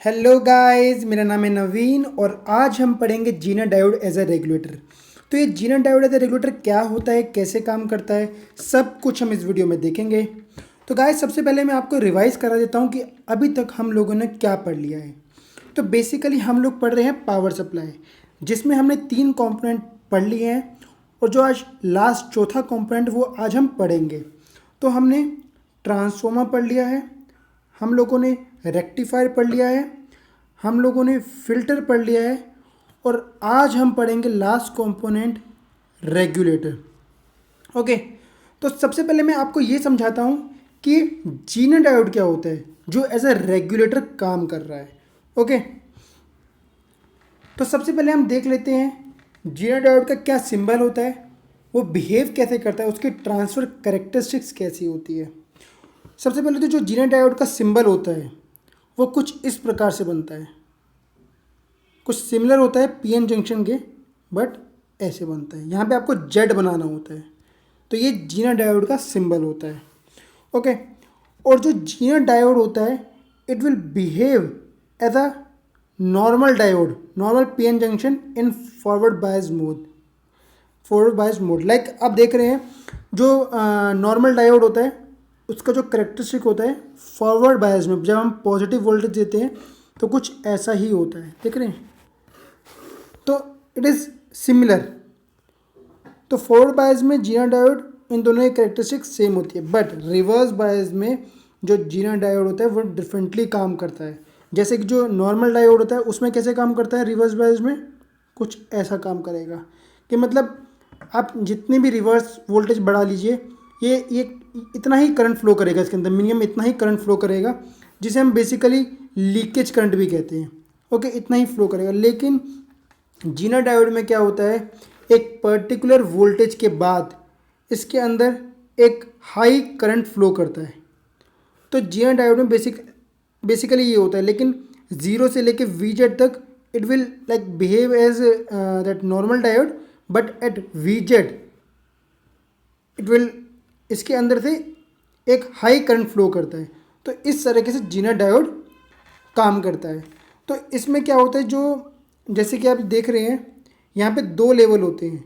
Hello guys, मेरा नाम है नवीन और आज हम पढ़ेंगे Zener diode as a regulator. तो ये Zener diode as a regulator क्या होता है, कैसे काम करता है, सब कुछ हम इस वीडियो में देखेंगे। तो गाइस, सबसे पहले मैं आपको रिवाइज करा देता हूँ कि अभी तक हम लोगों ने क्या पढ़ लिया है। तो बेसिकली हम लोग पढ़ रहे हैं पावर सप्लाई, जिसमें हमने 3 कंपोनेंट पढ़ लिए हैं और जो आज लास्ट चौथा कंपोनेंट वो आज हम पढ़ेंगे। तो हमने ट्रांसफॉर्मर पढ़ लिया है, हम लोगों ने रेक्टिफायर पढ़ लिया है, हम लोगों ने फिल्टर पढ़ लिया है और आज हम पढ़ेंगे लास्ट कंपोनेंट रेगुलेटर। ओके, तो सबसे पहले मैं आपको ये समझाता हूँ कि जीना डायोड क्या होता है जो एज अ रेगुलेटर काम कर रहा है। ओके, तो सबसे पहले हम देख लेते हैं जीना डायोड का क्या सिंबल होता है, वो बिहेव कैसे करता है, उसकी ट्रांसफ़र कैरेक्टरिस्टिक्स कैसी होती है। सबसे पहले तो जो जीना डायोड का सिंबल होता है वो कुछ इस प्रकार से बनता है, कुछ सिमिलर होता है पीएन जंक्शन के, बट ऐसे बनता है। यहाँ पे आपको जेड बनाना होता है, तो ये जीना डायोड का सिंबल होता है। ओके, और जो जीना डायोड होता है it will behave as a normal diode, normal PN junction in forward bias mode. Forward bias mode like आप देख रहे हैं जो नॉर्मल डायोड होता है उसका जो करेक्टरिस्टिक होता है फॉरवर्ड बायस में, जब हम पॉजिटिव वोल्टेज देते हैं तो कुछ ऐसा ही होता है, देख रहे हैं। तो इट इज़ सिमिलर। तो फॉरवर्ड बायस में जीना डायोड इन दोनों की करेक्टरिस्टिक सेम होती है, बट रिवर्स बायस में जो जीना डायोड होता है वो डिफरेंटली काम करता है। जैसे कि जो नॉर्मल डायोड होता है उसमें कैसे काम करता है, रिवर्स बायस में कुछ ऐसा काम करेगा कि मतलब आप जितनी भी रिवर्स वोल्टेज बढ़ा लीजिए ये इतना ही करंट फ्लो करेगा, इसके अंदर मिनिमम इतना ही करंट फ्लो करेगा, जिसे हम बेसिकली लीकेज करंट भी कहते हैं। ओके, इतना ही फ्लो करेगा। लेकिन जीना डायोड में क्या होता है, एक पर्टिकुलर वोल्टेज के बाद इसके अंदर एक हाई करंट फ्लो करता है। तो जीना डायोड में बेसिकली ये होता है, लेकिन ज़ीरो से लेके वीजेड तक it will like behave as that normal diode, but at VZ it will इसके अंदर से एक हाई करंट फ्लो करता है। तो इस तरीके से जीना डायोड काम करता है। तो इसमें क्या होता है, जो जैसे कि आप देख रहे हैं यहाँ पे 2 लेवल होते हैं।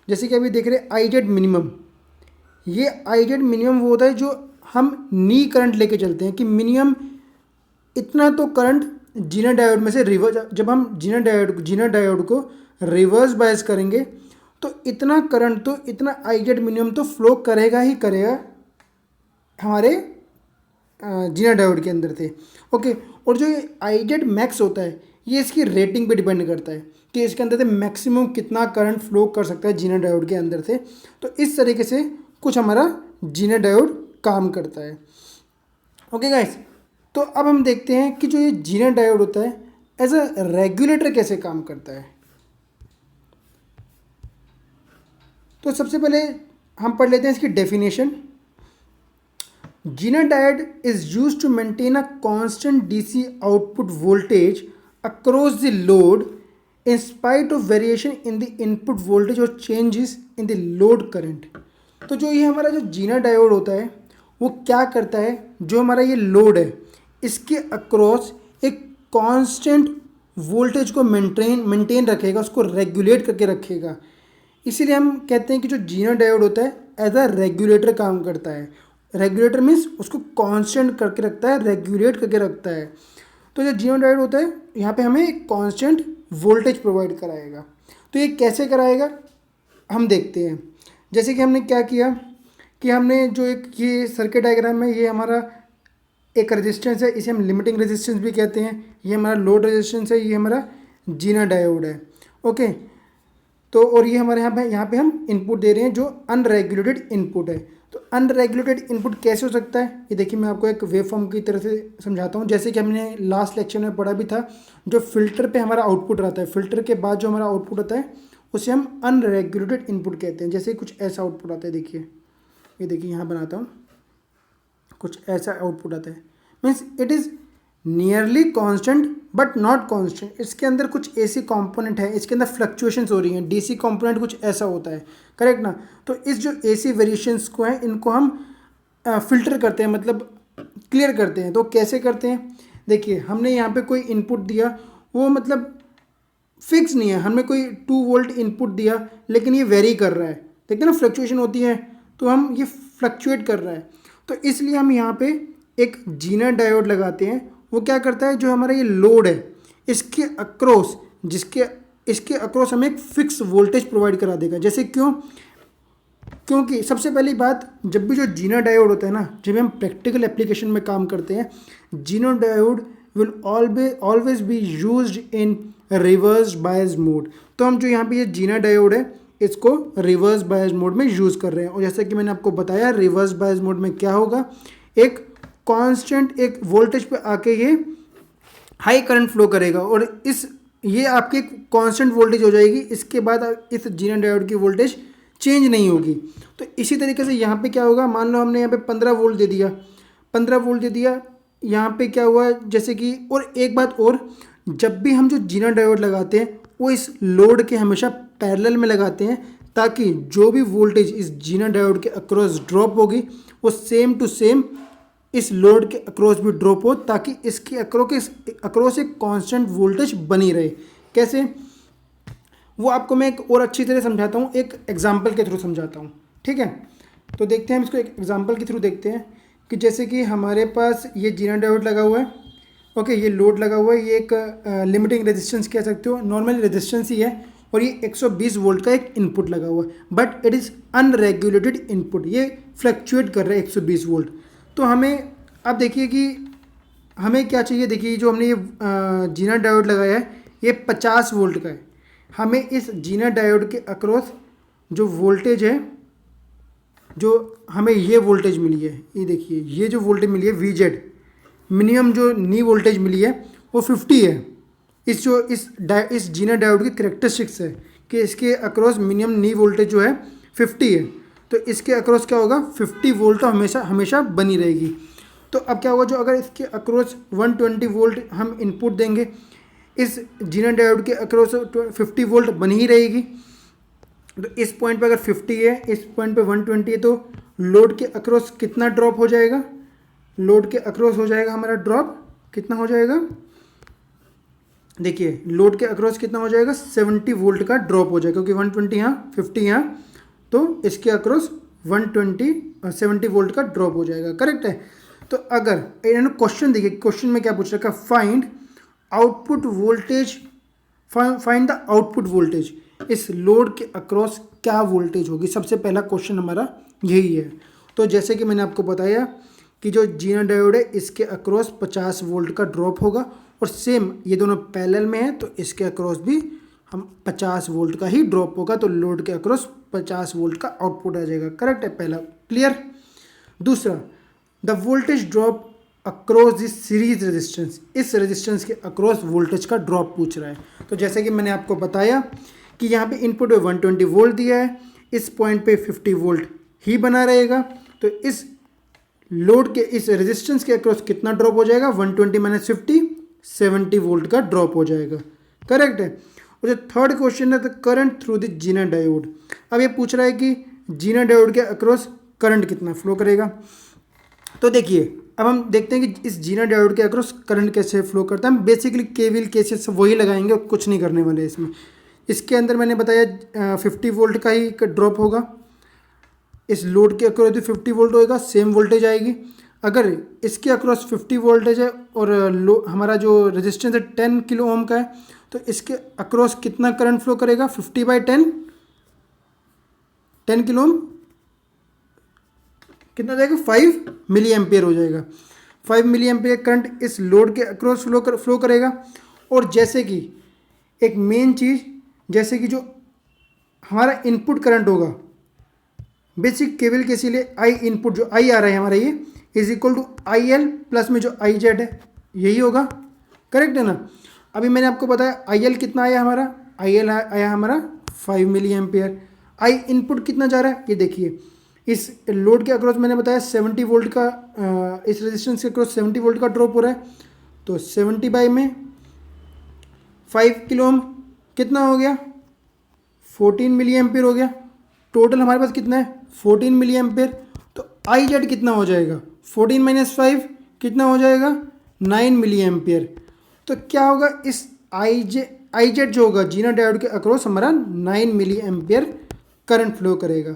जैसे कि अभी देख रहे हैं आई जेड मिनिमम, ये आई जेड मिनिमम वो होता है जो हम नी करंट लेके चलते हैं कि मिनिमम इतना तो करंट जीना डायोड में से रिवर्स, जब हम जीना डायोड को रिवर्स बायस करेंगे तो इतना करंट, तो इतना आई जेड मिनिमम तो फ्लो करेगा ही करेगा हमारे जीना डायोड के अंदर थे। ओके, और जो ये आई जेड मैक्स होता है ये इसकी रेटिंग पे डिपेंड करता है कि इसके अंदर से मैक्सिमम कितना करंट फ्लो कर सकता है जीना डायोड के अंदर से। तो इस तरीके से कुछ हमारा जीना डायोड काम करता है। ओके गाइस, तो अब हम देखते हैं कि जो ये जीना डायोड होता है एज अ रेगुलेटर कैसे काम करता है। तो सबसे पहले हम पढ़ लेते हैं इसकी definition. Zener diode is used to maintain a constant DC output voltage across the load in spite of variation in the input voltage or changes in the load current। तो जो ये हमारा जो जीना डायोड होता है वो क्या करता है, जो हमारा ये लोड है इसके अक्रॉस एक कांस्टेंट वोल्टेज को मेंटेन रखेगा, उसको रेगुलेट करके रखेगा। इसीलिए हम कहते हैं कि जो जीना डायोड होता है एज अ रेगुलेटर काम करता है। रेगुलेटर मीन्स उसको कांस्टेंट करके रखता है, रेगुलेट करके रखता है। तो जो जीना डायोड होता है यहाँ पे हमें एक कांस्टेंट वोल्टेज प्रोवाइड कराएगा। तो ये कैसे कराएगा हम देखते हैं। जैसे कि हमने क्या किया कि हमने जो एक ये सर्किट डायग्राम है, ये हमारा एक रेजिस्टेंस है, इसे हम लिमिटिंग रेजिस्टेंस भी कहते हैं। ये हमारा लोड रेजिस्टेंस है, ये हमारा जीना डायोड है। ओके, तो और ये हमारे यहाँ पे हम इनपुट दे रहे हैं जो अनरेगुलेटेड इनपुट है। तो अनरेगुलेटेड इनपुट कैसे हो सकता है, ये देखिए मैं आपको एक वेव फॉर्म की तरह से समझाता हूँ। जैसे कि हमने लास्ट लेक्चर में पढ़ा भी था, जो फिल्टर पे हमारा आउटपुट रहता है, फिल्टर के बाद जो हमारा आउटपुट आता है उसे हम अनरेगुलेटेड इनपुट कहते हैं। जैसे कुछ ऐसा आउटपुट आता है, देखिए ये देखिए यहाँ बनाता हूँ, कुछ ऐसा आउटपुट आता है। Means it is nearly constant but not constant. इसके अंदर कुछ एसी कंपोनेंट है, इसके अंदर फ्लक्चुएशंस हो रही हैं। डीसी कंपोनेंट कुछ ऐसा होता है, करेक्ट ना। तो इस जो एसी वेरिएशंस को है इनको हम फिल्टर करते हैं, मतलब क्लियर करते हैं। तो कैसे करते हैं, देखिए हमने यहाँ पे कोई इनपुट दिया, वो मतलब फिक्स नहीं है, हमने कोई 2 वोल्ट इनपुट दिया लेकिन ये वेरी कर रहा है, देखते हैं ना फ्लक्चुएशन होती है, तो हम ये फ्लक्चुएट कर रहा है, तो इसलिए हम यहाँ पे एक जीनर डायोड लगाते हैं। वो क्या करता है, जो हमारा ये लोड है इसके अक्रॉस, इसके अक्रॉस हमें एक फिक्स वोल्टेज प्रोवाइड करा देगा। जैसे क्योंकि सबसे पहली बात, जब भी जो जीनर डायोड होता है ना, जब भी हम प्रैक्टिकल एप्लीकेशन में काम करते हैं, Zener diode will always be used in reverse bias mode. तो हम जो यहाँ पे ये जीनर डायोड है इसको रिवर्स बायस मोड में यूज़ कर रहे हैं। और जैसे कि मैंने आपको बताया, रिवर्स बायस मोड में क्या होगा, एक कांस्टेंट एक वोल्टेज पे आके ये हाई करंट फ्लो करेगा और ये आपकी कांस्टेंट वोल्टेज हो जाएगी। इसके बाद इस जीनर डायोड की वोल्टेज चेंज नहीं होगी। तो इसी तरीके से यहाँ पे क्या होगा, मान लो हमने यहाँ पे 15 वोल्ट दे दिया, 15 वोल्ट दे दिया, यहाँ पे क्या हुआ, जैसे कि, और एक बात और, जब भी हम जो जीनर डायोड लगाते हैं वो इस लोड के हमेशा पैरेलल में लगाते हैं, ताकि जो भी वोल्टेज इस जीनर डायोड के अक्रॉस ड्रॉप होगी वो सेम टू सेम इस लोड के अक्रॉस भी ड्रॉप हो, ताकि इसके अक्रॉस एक कांस्टेंट वोल्टेज बनी रहे। कैसे, वो आपको मैं एक और अच्छी तरह समझाता हूँ, एक एग्जांपल के थ्रू समझाता हूँ, ठीक है। तो देखते हैं हम इसको एक एग्जांपल के थ्रू देखते हैं कि जैसे कि हमारे पास ये जीनर डायोड लगा हुआ है, ओके, ये लोड लगा हुआ है, ये एक लिमिटिंग रेजिस्टेंस कह सकते हो, नॉर्मल रेजिस्टेंस ही है, और ये 120 वोल्ट का एक इनपुट लगा हुआ है, but it is unregulated input, ये फ्लक्चुएट कर रहा है 120 वोल्ट। तो हमें अब देखिए कि हमें क्या चाहिए, देखिए जो हमने ये जीनर डायोड लगाया है ये 50 वोल्ट का है। हमें इस जीनर डायोड के अक्रॉस जो वोल्टेज है, जो हमें ये वोल्टेज मिली है, ये देखिए ये जो वोल्टेज मिली है VZ, मिनिमम जो नी वोल्टेज मिली है वो 50 है। इस जीनर डायोड की कैरेक्टरिस्टिक्स है कि इसके अक्रॉस मिनिमम नी वोल्टेज जो है 50 है, तो इसके अक्रॉस क्या होगा, 50 वोल्ट तो हमेशा बनी रहेगी। तो अब क्या होगा, जो अगर इसके अक्रॉस 120 वोल्ट हम इनपुट देंगे, इस जीनर डायोड के अक्रॉस 50 वोल्ट बनी ही रहेगी। तो इस पॉइंट पे अगर 50 है, इस पॉइंट पे 120 है, तो लोड के अक्रॉस कितना ड्रॉप हो जाएगा, लोड के अक्रॉस हो जाएगा हमारा ड्रॉप, कितना हो जाएगा, देखिए लोड के अक्रॉस कितना हो जाएगा, 70 वोल्ट का ड्रॉप हो जाएगा, क्योंकि 120 यहाँ 50 यहाँ, तो इसके अक्रॉस 70 वोल्ट का ड्रॉप हो जाएगा, करेक्ट है। तो अगर इन्होंने क्वेश्चन देखिए, क्वेश्चन में क्या पूछ रखा, find output voltage, find the output voltage, इस लोड के अक्रॉस क्या वोल्टेज होगी, सबसे पहला क्वेश्चन हमारा यही है। तो जैसे कि मैंने आपको बताया कि जो जीनर डायोड है इसके अक्रॉस 50 वोल्ट का ड्रॉप होगा, और सेम ये दोनों पैरेलल में है, तो इसके अक्रॉस भी हम 50 वोल्ट का ही ड्रॉप होगा, तो लोड के अक्रॉस 50 वोल्ट का आउटपुट आ जाएगा, करेक्ट है, पहला क्लियर। दूसरा, the voltage drop across this series resistance, इस रेजिस्टेंस के अक्रॉस वोल्टेज का ड्रॉप पूछ रहा है। तो जैसे कि मैंने आपको बताया कि यहाँ पे इनपुट में 120 वोल्ट दिया है, इस पॉइंट पे 50 वोल्ट ही बना रहेगा, तो इस लोड के इस रेजिस्टेंस के अक्रॉस कितना ड्रॉप हो जाएगा, 120 माइनस 50, 70 वोल्ट का ड्रॉप हो जाएगा, करेक्ट है। और जो थर्ड क्वेश्चन है, the current through the Zener diode, अब ये पूछ रहा है कि जीनर डायोड के अक्रॉस करंट कितना फ्लो करेगा। तो देखिए अब हम देखते हैं कि इस जीनर डायोड के अक्रॉस करंट कैसे फ्लो करता है। हम बेसिकली केवीएल केसीएल सब वही लगाएंगे, कुछ नहीं करने वाले इसमें। इसके अंदर मैंने बताया 50 वोल्ट का ही ड्रॉप होगा, इस लोड के अक्रॉस भी 50 वोल्ट होएगा, सेम वोल्टेज आएगी। अगर इसके अक्रॉस 50 वोल्टेज है और हमारा जो रेजिस्टेंस है 10 किलो ओम का है, तो इसके अक्रॉस कितना करंट फ्लो करेगा, 50/10, 10 किलो ओम कितना हो जाएगा, 5 मिली एम्पियर हो जाएगा। 5 मिली एम्पियर करंट इस लोड के अक्रॉस फ्लो करेगा। और जैसे कि एक मेन चीज़, जैसे कि जो हमारा इनपुट करंट होगा बेसिक केवल के लिए आई इनपुट जो आई आ रहा है हमारा, ये is equal to I L plus में जो आई जेड है, यही होगा, करेक्ट है ना। अभी मैंने आपको बताया आई एल कितना आया हमारा, आई एल आया हमारा 5 मिली एम्पियर। आई इनपुट कितना जा रहा है, ये देखिए इस लोड के अक्रॉस मैंने बताया 70 वोल्ट का, इस रेजिस्टेंस के अक्रॉस 70 वोल्ट का ड्रॉप हो रहा है, तो 70 बाई में 5 किलो ओम कितना हो गया, 14 मिली एम्पियर हो गया। टोटल हमारे पास कितना है, 14 मिली एम्पियर। तो आई जेड कितना हो जाएगा, 14 माइनस 5 कितना हो जाएगा, मिली एम्पियर। तो क्या होगा, इस आई जेड जो होगा जीना डायोड के अक्रॉस हमारा 9 मिली एम्पियर करंट फ्लो करेगा।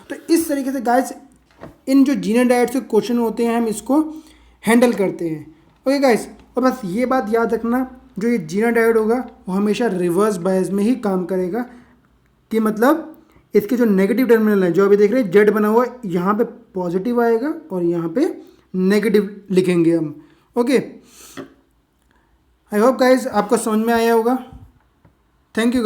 तो इस तरीके से गाइस इन जो जीना डायोड से क्वेश्चन होते हैं हम इसको हैंडल करते हैं। ओके गाइस, और बस ये बात याद रखना, जो ये जीना डायोड होगा वो हमेशा रिवर्स बायस में ही काम करेगा, कि मतलब इसके जो नेगेटिव टर्मिनल है जो अभी देख रहे हैं जेड बना हुआ है, यहाँ पे पॉजिटिव आएगा और यहाँ पे नेगेटिव लिखेंगे हम। ओके, आई होप गाइज आपको समझ में आया होगा। Thank you.